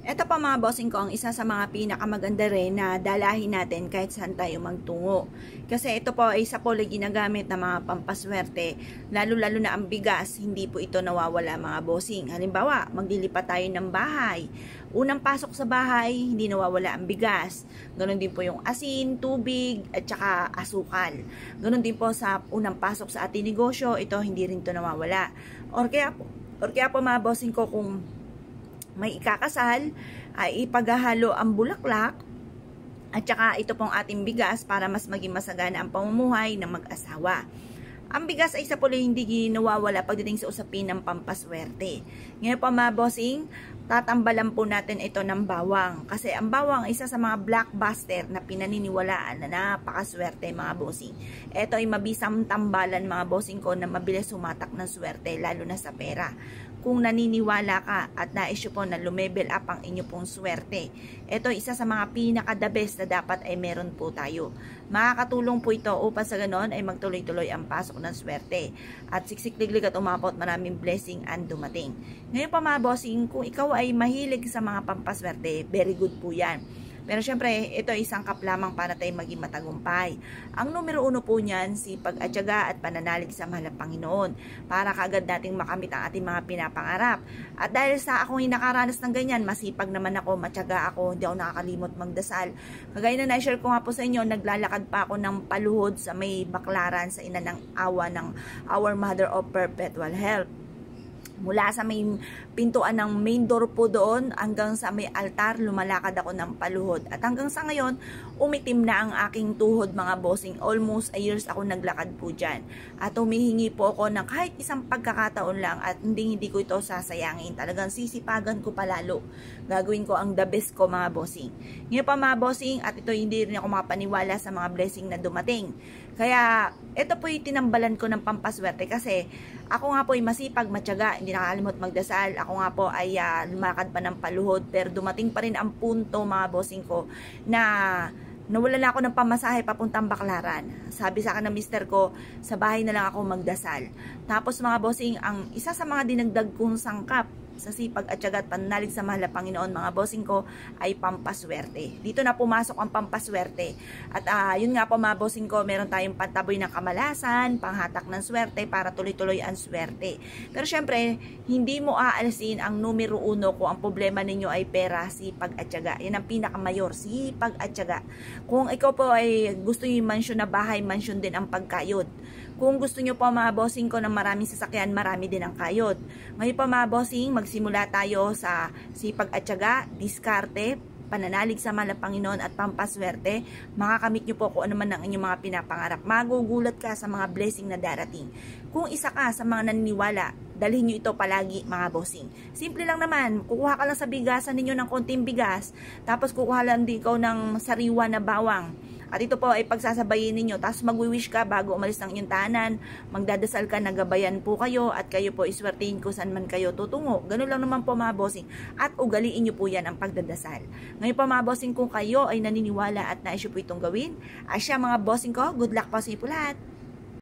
Ito pa mga bossing ko, ang isa sa mga pinakamaganda rin na dalahin natin kahit saan tayo magtungo. Kasi ito po ay isa po ay ginagamit na mga pampaswerte, lalo-lalo na ang bigas, hindi po ito nawawala mga bossing. Halimbawa, maglilipat tayo ng bahay. Unang pasok sa bahay, hindi nawawala ang bigas. Ganon din po yung asin, tubig, at saka asukal. Ganon din po sa unang pasok sa ating negosyo, ito hindi rin ito nawawala. Or kaya po mga bossing ko, kung may ikakasal, ay ipaghahalo ang bulaklak at saka ito pong ating bigas para mas maging masagana ang pamumuhay ng mag-asawa. Ang bigas ay isa po hindi nawawala pagdating sa usapin ng pampaswerte. Ngayon po mga bossing, tatambalan po natin ito ng bawang. Kasi ang bawang ay isa sa mga blockbuster na pinaniniwalaan na napakaswerte mga bossing. Ito ay mabisang tambalan mga bossing ko na mabilis sumatak ng swerte lalo na sa pera. Kung naniniwala ka at nais po na lumebel up ang inyo pong swerte, ito isa sa mga pinaka-the best na dapat ay meron po tayo. Makakatulong po ito upang sa ganon ay magtuloy-tuloy ang pasok ng swerte at siksik-liglig at umabot maraming blessing ang dumating. Ngayon pa mga bossing, kung ikaw ay mahilig sa mga pampaswerte, very good po yan. Pero syempre, ito ay isang kap lamang para tayo maging matagumpay. Ang numero 1 po niyan, sipag at tiyaga at pananalig sa mahal ng Panginoon para kaagad nating makamit ang ating mga pinapangarap. At dahil sa akong nakaranas ng ganyan, masipag naman ako, matyaga ako, hindi ako nakakalimot magdasal. Kagaya na na-share ko nga po sa inyo, naglalakad pa ako ng paluhod sa may Baklaran sa ina ng awa ng Our Mother of Perpetual Help. Mula sa may pintuan ng main door po doon hanggang sa may altar, lumalakad ako ng paluhod. At hanggang sa ngayon, umitim na ang aking tuhod mga bossing. Almost a years ako naglakad po dyan. At humihingi po ako ng kahit isang pagkakataon lang at hindi ko ito sasayangin. Talagang sisipagan ko palalo. Gagawin ko ang the best ko mga bossing. Ngayon pa mga bossing, at ito hindi rin ako makapaniwala sa mga blessing na dumating. Kaya ito po yung tinambalan ko ng pampaswerte kasi ako nga po ay masipag, matyaga, hindi nakakalimot magdasal. Ako nga po ay lumakad pa ng paluhod pero dumating pa rin ang punto mga bossing ko na nawala na ako ng pamasahe papuntang Baklaran. Sabi sa akin ng mister ko, sa bahay na lang ako magdasal. Tapos mga bossing, ang isa sa mga dinagdag kong sangkap sa sipag at tiyaga at pananalig sa mahal na Panginoon mga bossing ko ay pampaswerte. Dito na pumasok ang pampaswerte. At yun nga po mga bossing ko, meron tayong pantaboy ng kamalasan, panghatak ng swerte para tuloy-tuloy ang swerte. Pero syempre, hindi mo aalisin ang numero 1 kung ang problema ninyo ay pera, sipag at tiyaga. Yan ang pinakamayor, sipag at tiyaga. Kung ikaw po ay gusto nyo yung mansion na bahay, mansion din ang pagkayod. Kung gusto nyo po mga bossing ko ng maraming sasakyan, marami din ang kayod. Ngayon po mga bossing, magsimula tayo sa sipag at tiyaga, diskarte, pananalig sa mahal na Panginoon at pampaswerte. Makakamit nyo po kung ano man ang inyong mga pinapangarap. Magugulat ka sa mga blessing na darating. Kung isa ka sa mga naniniwala, dalhin nyo ito palagi mga bossing. Simple lang naman, kukuha ka lang sa bigasan ninyo ng konting bigas, tapos kukuha lang din ikaw ng sariwa na bawang. At ito po ay pagsasabayin ninyo. Tapos magwi-wish ka bago umalis ng inyong tahanan. Magdadasal ka, nagabayan po kayo. At kayo po iswertihin kung saan man kayo tutungo. Ganun lang naman po mga bossing. At ugaliin nyo po yan ang pagdadasal. Ngayon po mga bossing, kung kayo ay naniniwala at nais nyo po itong gawin, asya mga bossing ko, good luck po sa inyo po lahat.